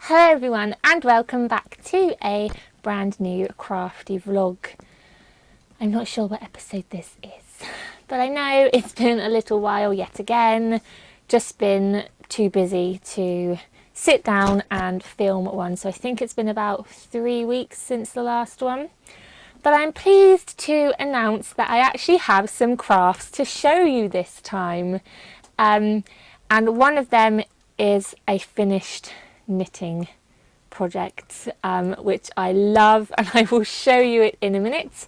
Hello everyone and welcome back to a brand new crafty vlog. I'm not sure what episode this is, but I know it's been a little while yet again. Just been too busy to sit down and film one, so I think it's been about 3 weeks since the last one. But I'm pleased to announce that I actually have some crafts to show you this time. And one of them is a finished knitting project, which I love, and I will show you it in a minute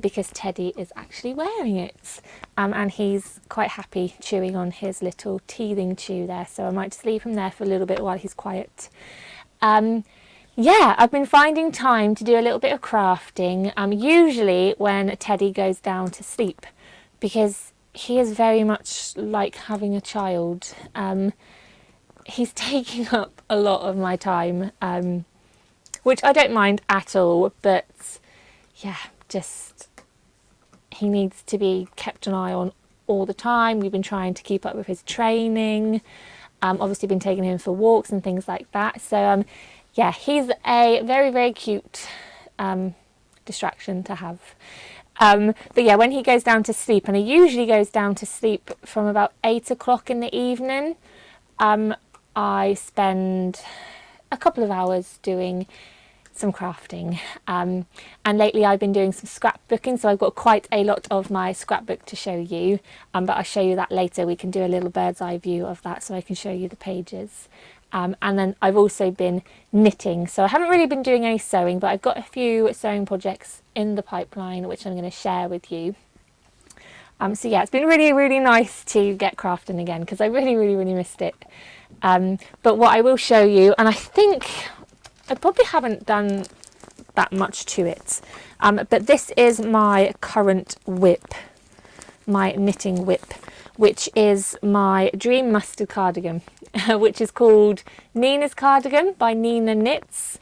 because Teddy is actually wearing it, and he's quite happy chewing on his little teething chew there, so I might just leave him there for a little bit while he's quiet. Yeah, I've been finding time to do a little bit of crafting, usually when Teddy goes down to sleep, because he is very much like having a child. He's taking up a lot of my time, which I don't mind at all, but yeah, just he needs to be kept an eye on all the time. We've been trying to keep up with his training, obviously been taking him for walks and things like that, so yeah, he's a very, very cute distraction to have. But yeah, when he goes down to sleep, and he usually goes down to sleep from about 8 o'clock in the evening, I spend a couple of hours doing some crafting, and lately I've been doing some scrapbooking, so I've got quite a lot of my scrapbook to show you, but I'll show you that later. We can do a little bird's eye view of that so I can show you the pages. And then I've also been knitting, so I haven't really been doing any sewing, but I've got a few sewing projects in the pipeline which I'm going to share with you. So yeah, it's been really, really nice to get crafting again because I really, really, really missed it. But what I will show you, and I think I probably haven't done that much to it, but this is my current whip, my knitting whip, which is my dream mustard cardigan, which is called Nina's Cardigan by Nina Knits.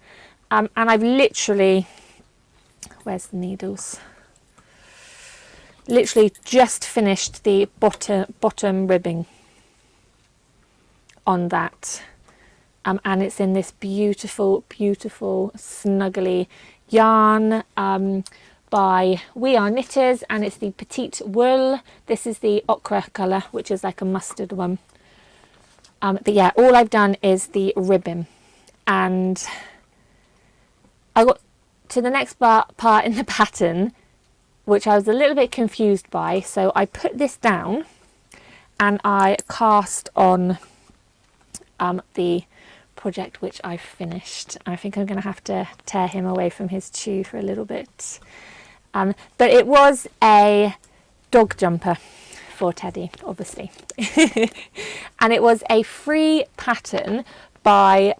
And I've literally, where's the needles? Literally just finished the bottom ribbing on that, and it's in this beautiful, beautiful snuggly yarn by We Are Knitters, and it's the Petite Wool. This is the ochre colour, which is like a mustard one. But yeah, all I've done is the ribbon, and I got to the next part in the pattern, which I was a little bit confused by, so I put this down and I cast on the project which I finished. I think I'm going to have to tear him away from his chew for a little bit. But it was a dog jumper for Teddy, obviously. And it was a free pattern by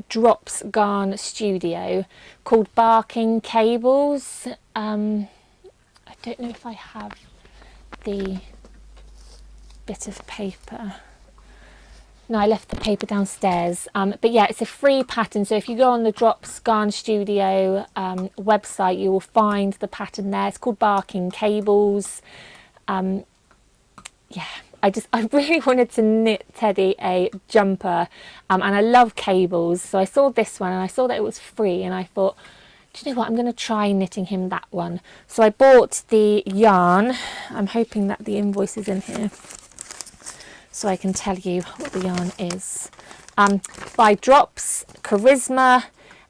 Drops Garn Studio called Barking Cables. I don't know if I have the bit of paper. No, I left the paper downstairs. But yeah, it's a free pattern. So if you go on the Drops Garn Studio website, you will find the pattern there. It's called Barking Cables. Yeah, I really wanted to knit Teddy a jumper, and I love cables. So I saw this one and I saw that it was free, and I thought, do you know what, I'm going to try knitting him that one. So I bought the yarn. I'm hoping that the invoice is in here so I can tell you what the yarn is. By Drops, Charisma,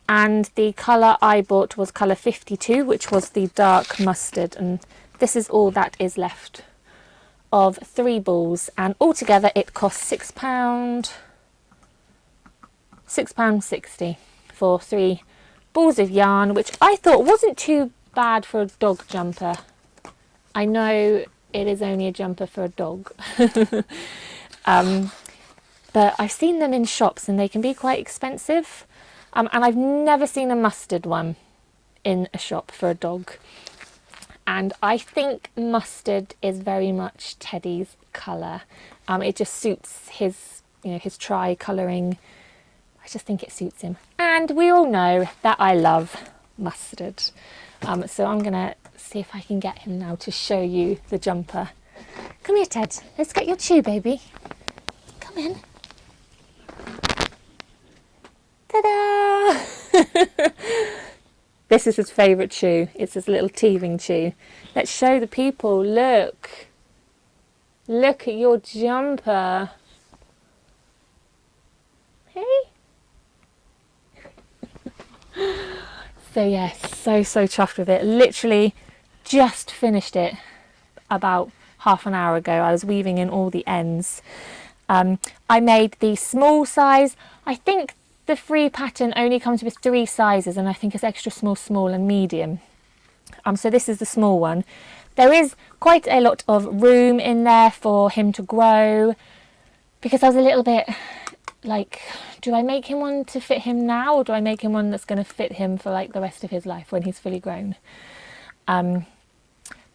and the colour I bought was colour 52, which was the dark mustard, and this is all that is left of 3 balls, and altogether it cost £6.60 for 3 balls of yarn, which I thought wasn't too bad for a dog jumper. I know it is only a jumper for a dog. But I've seen them in shops and they can be quite expensive, and I've never seen a mustard one in a shop for a dog, and I think mustard is very much Teddy's colour. It just suits his, his tri-colouring. I just think it suits him, and we all know that I love mustard. So I'm gonna see if I can get him now to show you the jumper. Come here, Ted, let's get your chew, baby. Come in. This is his favourite shoe. It's his little teething shoe. Let's show the people. Look. Look at your jumper. Hey? So yes, so chuffed with it. Literally just finished it about half an hour ago. I was weaving in all the ends. I made the small size. I think the free pattern only comes with 3 sizes, and I think it's extra small, small and medium. So this is the small one. There is quite a lot of room in there for him to grow, because I was a little bit like, do I make him one to fit him now, or do I make him one that's going to fit him for like the rest of his life when he's fully grown?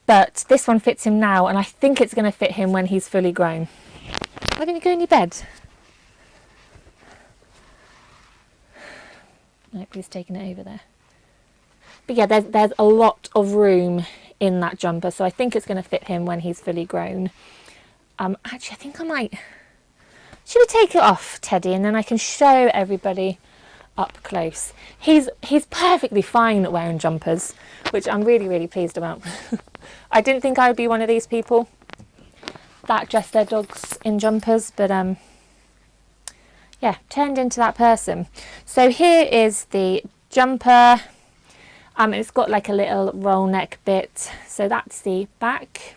But this one fits him now, and I think it's going to fit him when he's fully grown. Why don't you go in your bed? Nope, he's taking it over there. But yeah, there's a lot of room in that jumper, so I think it's going to fit him when he's fully grown. Actually, I think I might... Should we take it off, Teddy, and then I can show everybody up close. He's perfectly fine at wearing jumpers, which I'm really, really pleased about. I didn't think I would be one of these people that dress their dogs in jumpers, but yeah, turned into that person. So here is the jumper. It's got like a little roll neck bit, so that's the back.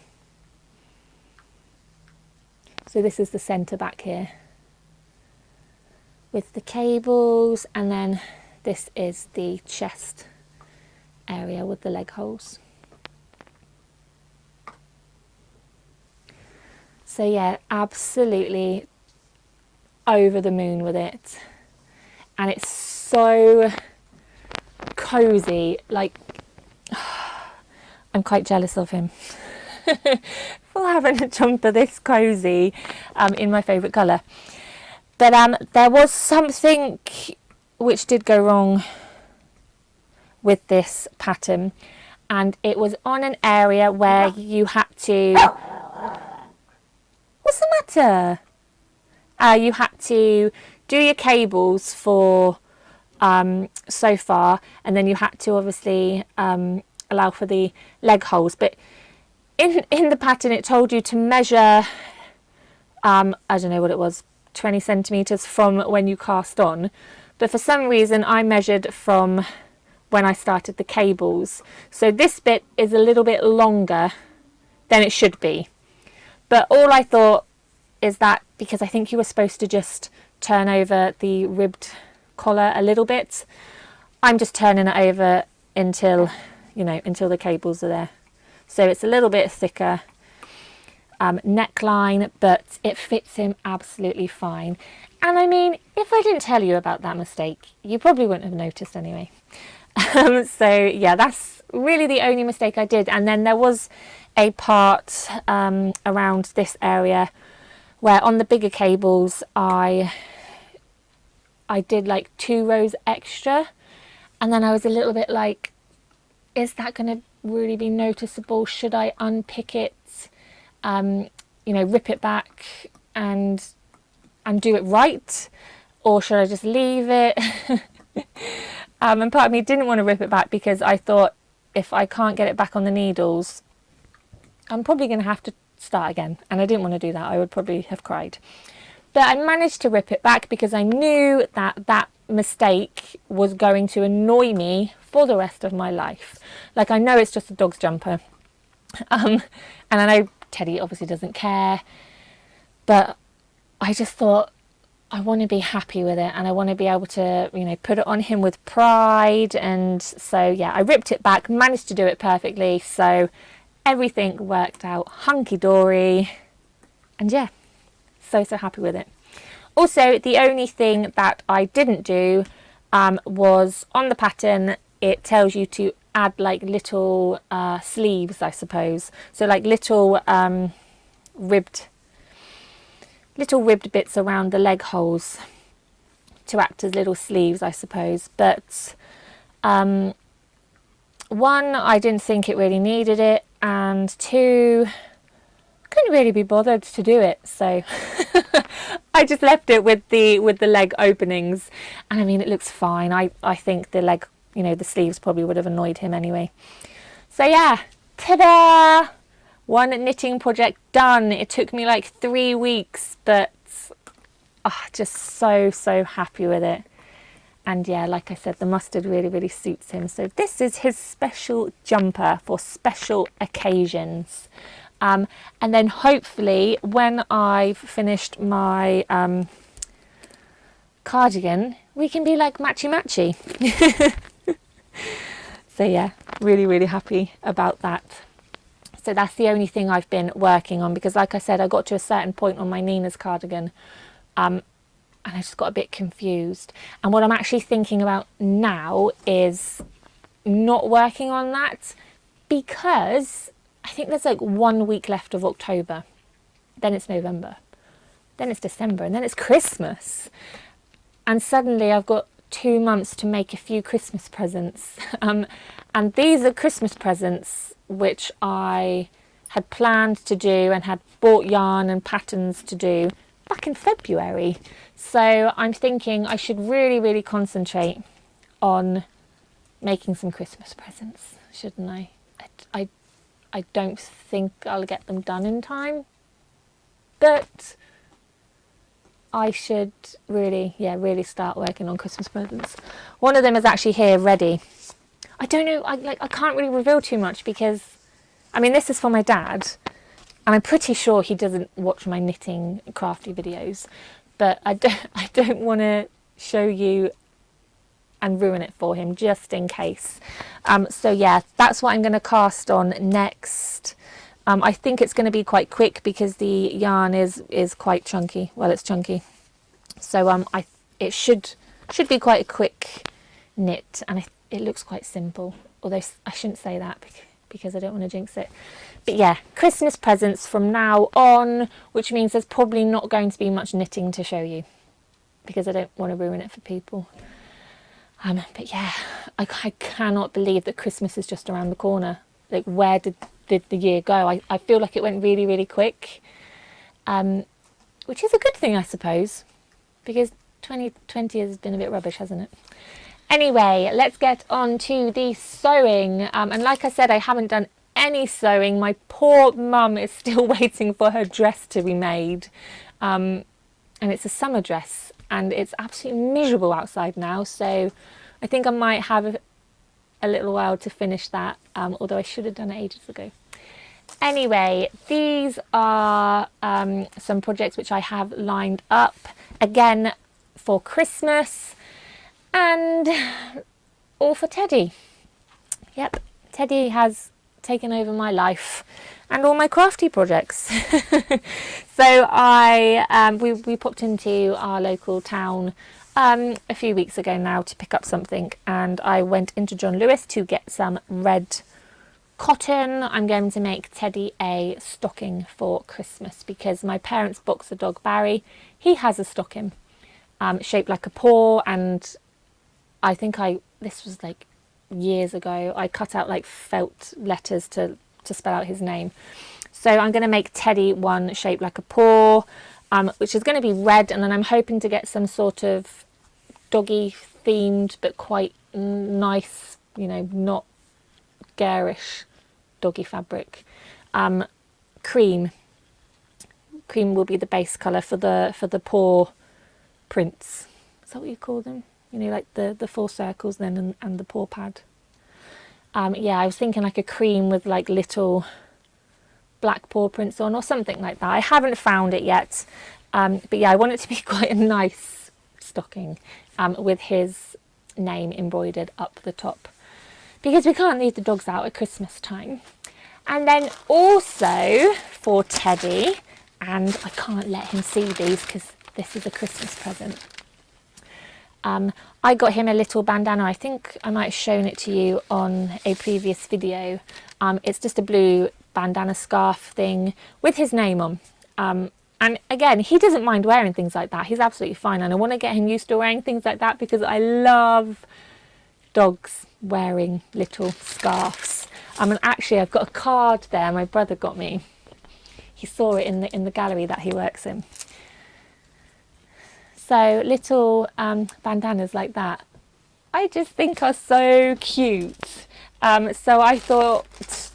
So this is the centre back here with the cables, and then this is the chest area with the leg holes. So yeah, absolutely over the moon with it, and it's so cozy. Like, I'm quite jealous of him for having a jumper this cozy in my favourite colour. But there was something which did go wrong with this pattern, and it was on an area where you had to... What's the matter? You had to do your cables for so far, and then you had to obviously allow for the leg holes. But in the pattern it told you to measure, I don't know what it was, 20 centimetres from when you cast on. But for some reason I measured from when I started the cables. So this bit is a little bit longer than it should be. But all I thought is that because I think you were supposed to just turn over the ribbed collar a little bit, I'm just turning it over until, you know, until the cables are there. So it's a little bit thicker neckline, but it fits him absolutely fine. And I mean, if I didn't tell you about that mistake, you probably wouldn't have noticed anyway. So yeah, that's really the only mistake I did. And then there was a part around this area where on the bigger cables I did like 2 rows extra, and then I was a little bit like, is that going to really be noticeable? Should I unpick it, you know, rip it back and do it right, or should I just leave it? And part of me didn't want to rip it back because I thought, if I can't get it back on the needles, I'm probably going to have to start again, and I didn't want to do that. I would probably have cried. But I managed to rip it back because I knew that that mistake was going to annoy me for the rest of my life. Like, I know it's just a dog's jumper, and I know Teddy obviously doesn't care, but I just thought, I want to be happy with it, and I want to be able to, you know, put it on him with pride. And so yeah, I ripped it back, managed to do it perfectly, so everything worked out hunky-dory, and yeah, so happy with it. Also, the only thing that I didn't do was on the pattern, it tells you to add like little sleeves, I suppose. So like little ribbed bits around the leg holes to act as little sleeves, I suppose. But one, I didn't think it really needed it, and 2, couldn't really be bothered to do it, so I just left it with the leg openings. And I mean, it looks fine. I think the leg you know, the sleeves probably would have annoyed him anyway. So yeah, ta-da! One knitting project done. It took me like 3 weeks, but just so happy with it. And yeah, like I said, the mustard really suits him. So this is his special jumper for special occasions. And then hopefully when I've finished my cardigan, we can be like matchy. So yeah, really happy about that. So that's the only thing I've been working on, because like I said, I got to a certain point on my Nina's cardigan, and I just got a bit confused. And what I'm actually thinking about now is not working on that, because I think there's like 1 week left of October. Then it's November. Then it's December. And then it's Christmas. And suddenly I've got 2 months to make a few Christmas presents. And these are Christmas presents which I had planned to do and had bought yarn and patterns to do back in February. So I'm thinking I should really concentrate on making some Christmas presents, shouldn't I? I don't think I'll get them done in time, but I should really start working on Christmas presents. One of them is actually here ready. I don't know, I can't really reveal too much, because I mean, this is for my dad, and I'm pretty sure he doesn't watch my knitting crafty videos, but I don't want to show you and ruin it for him, just in case. So yeah, that's what I'm going to cast on next. I think it's going to be quite quick because the yarn is quite chunky. Well, it's chunky, so it should be quite a quick knit, and it looks quite simple. Although I shouldn't say that because I don't want to jinx it. But yeah, Christmas presents from now on, which means there's probably not going to be much knitting to show you, because I don't want to ruin it for people. But yeah, I cannot believe that Christmas is just around the corner. Like, where did the year go? I feel like it went really quick, which is a good thing, I suppose, because 2020 has been a bit rubbish, hasn't it? Anyway, let's get on to the sewing. And like I said, I haven't done any sewing. My poor mum is still waiting for her dress to be made. And it's a summer dress, and it's absolutely miserable outside now, so I think I might have a little while to finish that, although I should have done it ages ago. Anyway, these are some projects which I have lined up, again for Christmas, and all for Teddy. Yep, Teddy has taken over my life and all my crafty projects. So we popped into our local town a few weeks ago now to pick up something, and I went into John Lewis to get some red cotton. I'm going to make Teddy a stocking for Christmas, because my parents' boxer dog Barry, he has a stocking shaped like a paw, and I think this was like years ago, I cut out like felt letters to spell out his name. So I'm going to make Teddy one shaped like a paw, which is going to be red, and then I'm hoping to get some sort of doggy themed but quite nice, you know, not garish doggy fabric. Cream will be the base colour for the paw prints. Is that what you call them? You know, like the 4 circles then and the paw pad. Yeah, I was thinking like a cream with like little black paw prints on, or something like that. I haven't found it yet, but yeah, I want it to be quite a nice stocking with his name embroidered up the top, because we can't leave the dogs out at Christmas time. And then also for Teddy, and I can't let him see these because this is a Christmas present, I got him a little bandana. I think I might have shown it to you on a previous video. It's just a blue bandana scarf thing with his name on. And again, he doesn't mind wearing things like that. He's absolutely fine. And I want to get him used to wearing things like that, because I love dogs wearing little scarves. And actually, I've got a card there my brother got me. He saw it in the gallery that he works in. So little bandanas like that, I just think are so cute. So I thought,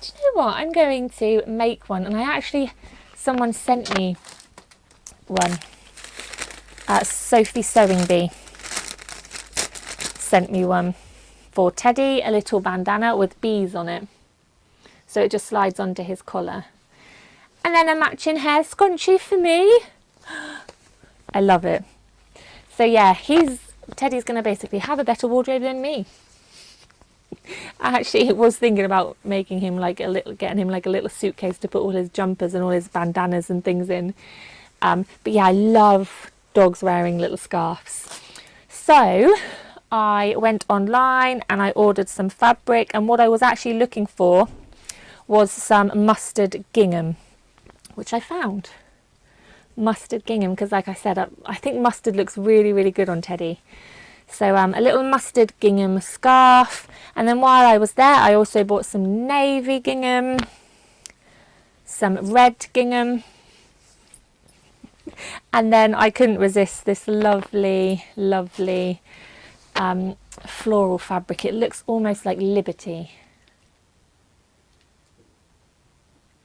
do you know what? I'm going to make one. And someone sent me one. Sophie Sewing Bee sent me one for Teddy, a little bandana with bees on it. So it just slides onto his collar. And then a matching hair scrunchie for me. I love it. So yeah, Teddy's going to basically have a better wardrobe than me. I actually was thinking about making him getting him like a little suitcase to put all his jumpers and all his bandanas and things in. But yeah, I love dogs wearing little scarves. So I went online and I ordered some fabric, and what I was actually looking for was some mustard gingham, which I found. Mustard gingham, because like I said, I think mustard looks really, really good on Teddy. So a little mustard gingham scarf. And then while I was there, I also bought some navy gingham, some red gingham. And then I couldn't resist this lovely, lovely floral fabric. It looks almost like Liberty.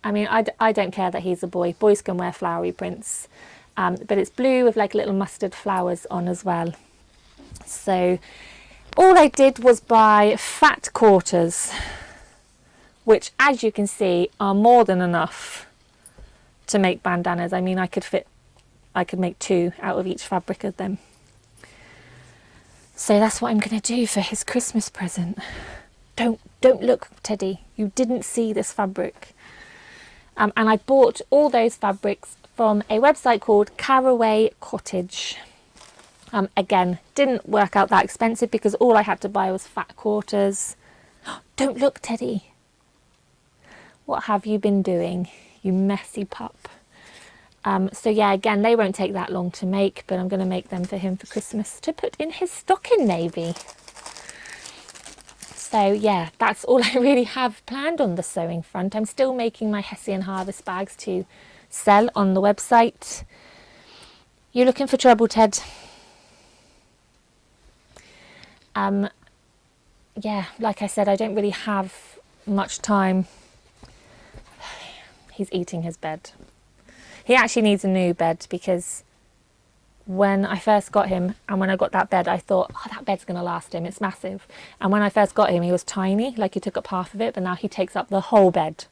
I mean, I don't care that he's a boy. Boys can wear flowery prints. But it's blue with like little mustard flowers on as well. So all I did was buy fat quarters, which, as you can see, are more than enough to make bandanas. I mean, I could make 2 out of each fabric of them. So that's what I'm going to do for his Christmas present. Don't look, Teddy. You didn't see this fabric. And I bought all those fabrics from a website called Caraway Cottage. Again, didn't work out that expensive because all I had to buy was fat quarters. Don't look, Teddy. What have you been doing, you messy pup? So yeah, again, they won't take that long to make, but I'm going to make them for him for Christmas to put in his stocking, maybe. So yeah, that's all I really have planned on the sewing front. I'm still making my Hessian Harvest bags to sell on the website. You looking for trouble, Ted? Yeah, like I said, I don't really have much time. He's eating his bed. He actually needs a new bed because when I first got him and when I got that bed, I thought, oh, that bed's going to last him. It's massive. And when I first got him, he was tiny, like he took up half of it, but now he takes up the whole bed.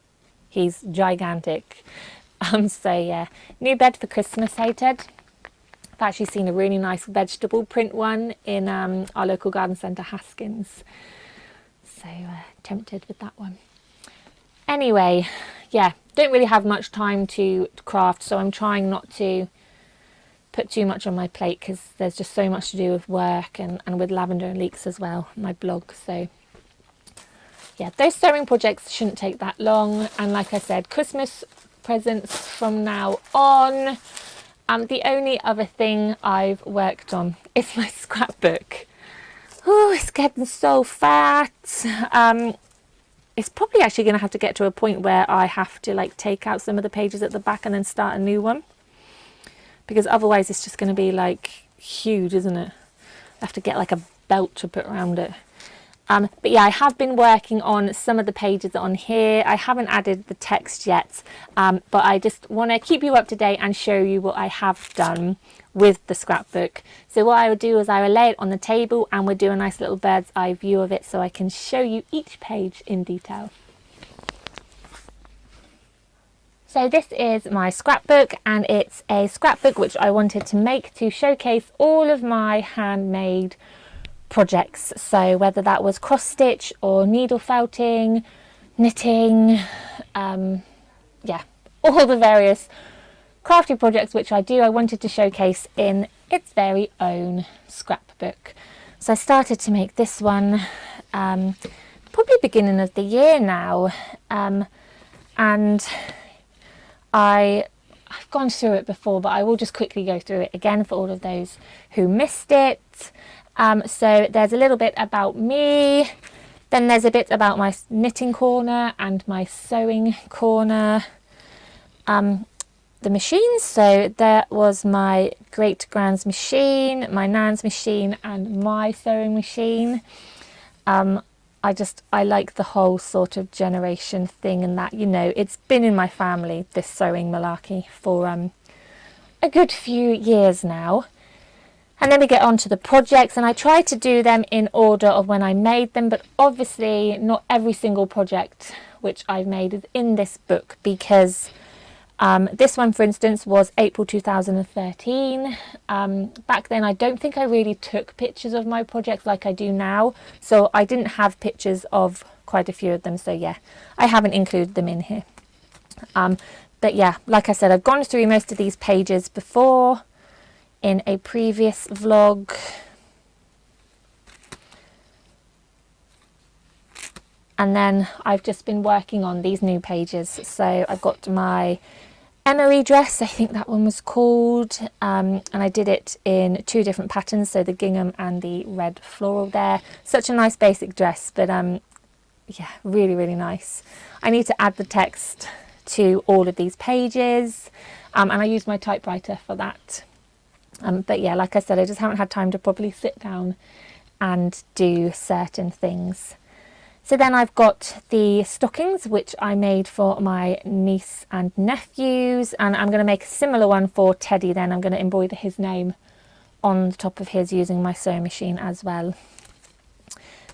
He's gigantic. So yeah, new bed for Christmas, hey Ted? I've actually seen a really nice vegetable print one in our local garden centre, Haskins. So tempted with that one. Anyway, yeah, don't really have much time to craft, so I'm trying not to put too much on my plate because there's just so much to do with work and with Lavender and Leeks as well, my blog. So yeah, those sewing projects shouldn't take that long. And like I said, Christmas presents from now on. The only other thing I've worked on is my scrapbook. Oh, it's getting so fat. It's probably actually going to have to get to a point where I have to like take out some of the pages at the back and then start a new one, because otherwise it's just going to be like huge, isn't it? I have to get like a belt to put around it. But yeah, I have been working on some of the pages on here. I haven't added the text yet, but I just want to keep you up to date and show you what I have done with the scrapbook. So what I would do is I would lay it on the table and we'd do a nice little bird's eye view of it so I can show you each page in detail. So this is my scrapbook, and it's a scrapbook which I wanted to make to showcase all of my handmade projects. So whether that was cross stitch or needle felting, knitting, yeah, all the various crafty projects which I do, I wanted to showcase in its very own scrapbook. So I started to make this one probably beginning of the year now, and I've gone through it before, but I will just quickly go through it again for all of those who missed it. So there's a little bit about me, then there's a bit about my knitting corner and my sewing corner. the machines. So there was my great grand's machine, my nan's machine, and my sewing machine. I like the whole sort of generation thing, and that, you know, it's been in my family, this sewing malarkey, for a good few years now. And then we get on to the projects, and I try to do them in order of when I made them, but obviously not every single project which I've made is in this book, because this one, for instance, was April 2013. Back then, I don't think I really took pictures of my projects like I do now, so I didn't have pictures of quite a few of them, so yeah, I haven't included them in here. But yeah, like I said, I've gone through most of these pages before in a previous vlog. And then I've just been working on these new pages. So I've got my Emery dress, I think that one was called, and I did it in 2 different patterns, so the gingham and the red floral there. Such a nice basic dress, but yeah, really, really nice. I need to add the text to all of these pages, and I used my typewriter for that. But yeah, like I said, I just haven't had time to properly sit down and do certain things. So then I've got the stockings, which I made for my niece and nephews, and I'm going to make a similar one for Teddy then. I'm going to embroider his name on the top of his using my sewing machine as well.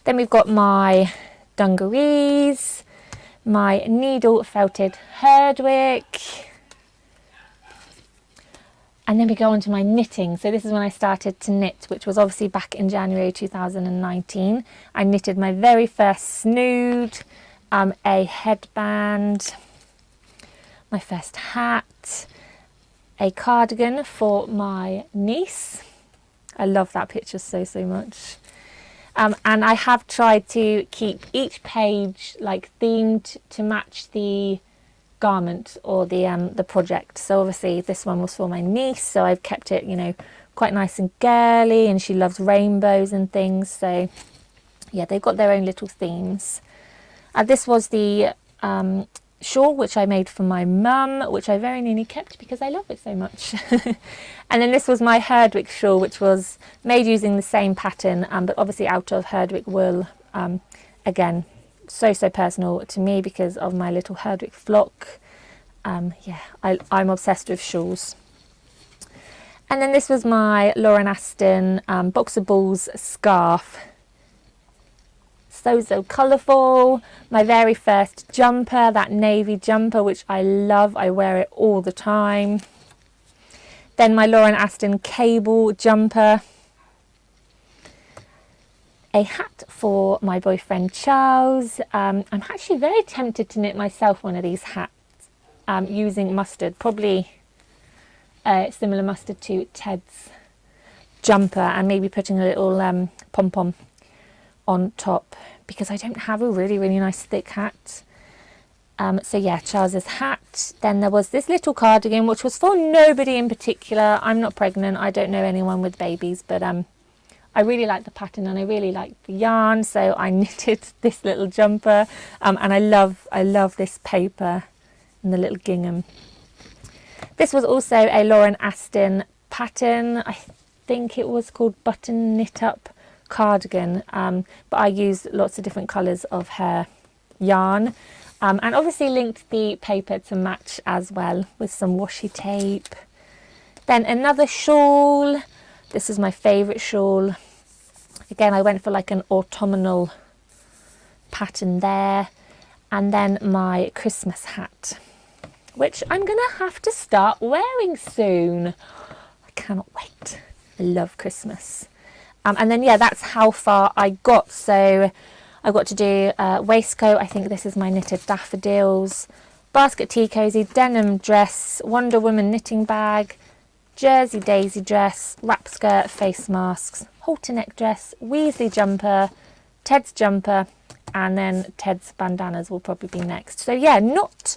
Then we've got my dungarees, my needle felted Herdwick, and then we go on to my knitting. So this is when I started to knit, which was obviously back in January 2019. I knitted my very first snood, a headband, my first hat, a cardigan for my niece. I love that picture so, so much. And I have tried to keep each page like themed to match the garment or the project. So obviously this one was for my niece, so I've kept it, you know, quite nice and girly, and she loves rainbows and things, so yeah, they've got their own little themes. This was the shawl which I made for my mum, which I very nearly kept because I love it so much. And then this was my Herdwick shawl, which was made using the same pattern, but obviously out of Herdwick wool. Again, so personal to me because of my little Herdwick flock. Yeah, I'm obsessed with shawls. And then this was my Lauren Aston Boxer Balls scarf. So colourful. My very first jumper, that navy jumper, which I love. I wear it all the time. Then my Lauren Aston cable jumper. A hat for my boyfriend Charles. I'm actually very tempted to knit myself one of these hats using mustard, probably similar mustard to Ted's jumper, and maybe putting a little pom-pom on top, because I don't have a really nice thick hat. So yeah, Charles's hat. Then there was this little cardigan, which was for nobody in particular. I'm not pregnant, I don't know anyone with babies, but I really like the pattern and I really like the yarn, so I knitted this little jumper, and I love this paper and the little gingham. This was also a Lauren Aston pattern. I think it was called Button Knit Up Cardigan, but I used lots of different colours of her yarn, and obviously linked the paper to match as well with some washi tape. Then another shawl. This is my favourite shawl. Again, I went for like an autumnal pattern there. And then my Christmas hat, which I'm going to have to start wearing soon. I cannot wait. I love Christmas. And then, yeah, that's how far I got. So I got to do waistcoat. I think this is my knitted daffodils. Basket tea cozy, denim dress, Wonder Woman knitting bag, Jersey daisy dress, wrap skirt, face masks, halter neck dress, Weasley jumper, Ted's jumper, and then Ted's bandanas will probably be next. So yeah, not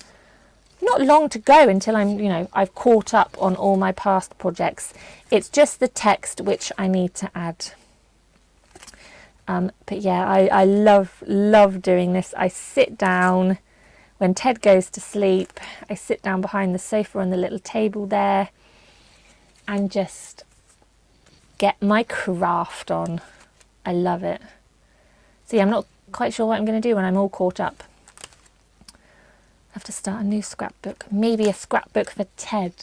long to go until I've caught up on all my past projects. It's just the text which I need to add. But yeah, I love doing this. I sit down when Ted goes to sleep, I sit down behind the sofa on the little table there and just get my craft on. I love it. So yeah, I'm not quite sure what I'm going to do when I'm all caught up. I have to start a new scrapbook. Maybe a scrapbook for Ted.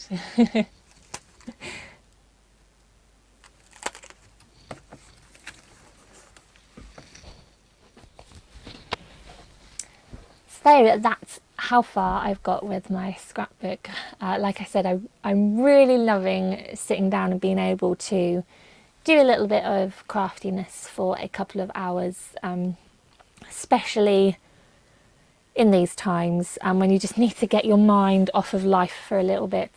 So that's how far I've got with my scrapbook. Like I said, I'm really loving sitting down and being able to do a little bit of craftiness for a couple of hours, especially in these times when you just need to get your mind off of life for a little bit.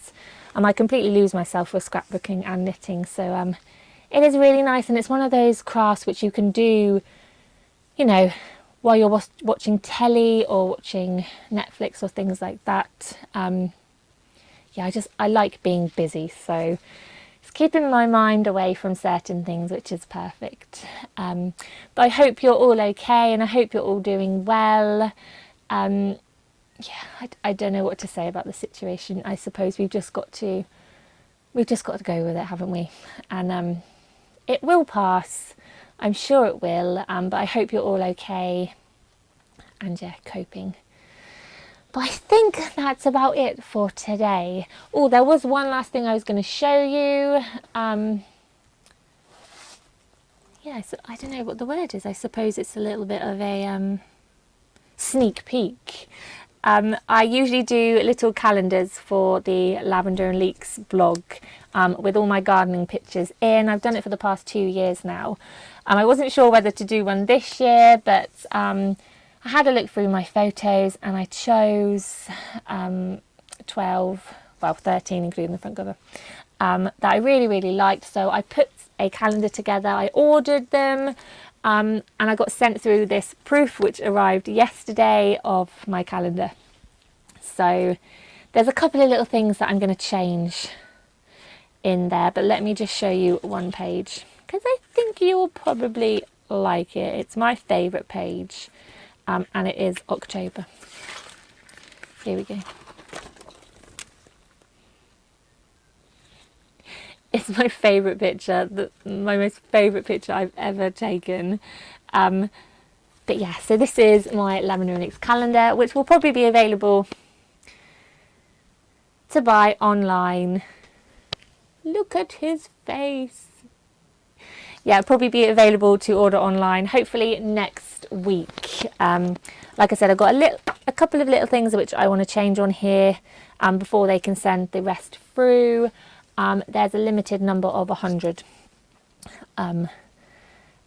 I completely lose myself with scrapbooking and knitting, so it is really nice, and it's one of those crafts which you can do, you know, while you're watching telly or watching Netflix or things like that. Yeah, I like being busy, so it's keeping my mind away from certain things, which is perfect. But I hope you're all okay, and I hope you're all doing well. Yeah, I don't know what to say about the situation. I suppose we've just got to go with it, haven't we? And it will pass. I'm sure it will, but I hope you're all okay and yeah, coping. But I think that's about it for today. Oh, there was one last thing I was going to show you. Yeah, so I don't know what the word is. I suppose it's a little bit of a sneak peek. I usually do little calendars for the Lavender and Leeks blog with all my gardening pictures in. I've done it for the past 2 years now. I wasn't sure whether to do one this year, but I had a look through my photos and I chose 13 including the front cover, that I really, really liked. So I put a calendar together, I ordered them, and I got sent through this proof which arrived yesterday of my calendar. So there's a couple of little things that I'm going to change in there, but let me just show you one page because I think you'll probably like it. It's my favourite page, and it is October. Here we go. It's my favourite picture, my most favourite picture I've ever taken. But yeah, so this is my Lavender and Leeks calendar, which will probably be available to buy online. Look at his face. Yeah, it'll probably be available to order online, hopefully next week. Like I said, I've got a couple of little things which I want to change on here before they can send the rest through. There's a limited number of 100. And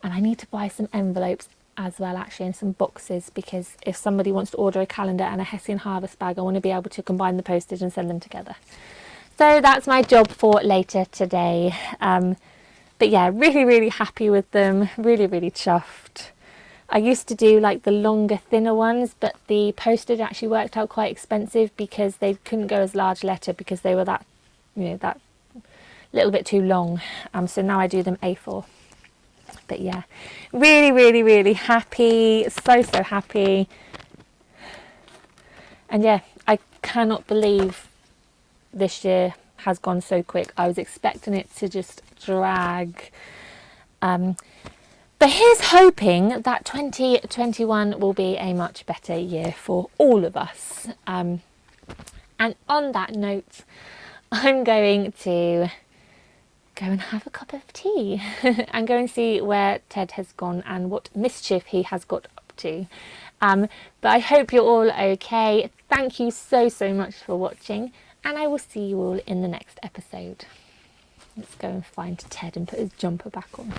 I need to buy some envelopes as well, actually, and some boxes, because if somebody wants to order a calendar and a Hessian Harvest bag, I want to be able to combine the postage and send them together. So that's my job for later today. But yeah, really, really happy with them. Really, really chuffed. I used to do like the longer, thinner ones, but the postage actually worked out quite expensive because they couldn't go as large letter because they were that, that little bit too long. So now I do them A4. But yeah, really, really, really happy. So, so happy. And yeah, I cannot believe this year has gone so quick. I was expecting it to just drag. But here's hoping that 2021 will be a much better year for all of us. And on that note, I'm going to go and have a cup of tea and go and see where Ted has gone and what mischief he has got up to. But I hope you're all okay. Thank you so, so much for watching, and I will see you all in the next episode. Let's go and find Ted and put his jumper back on.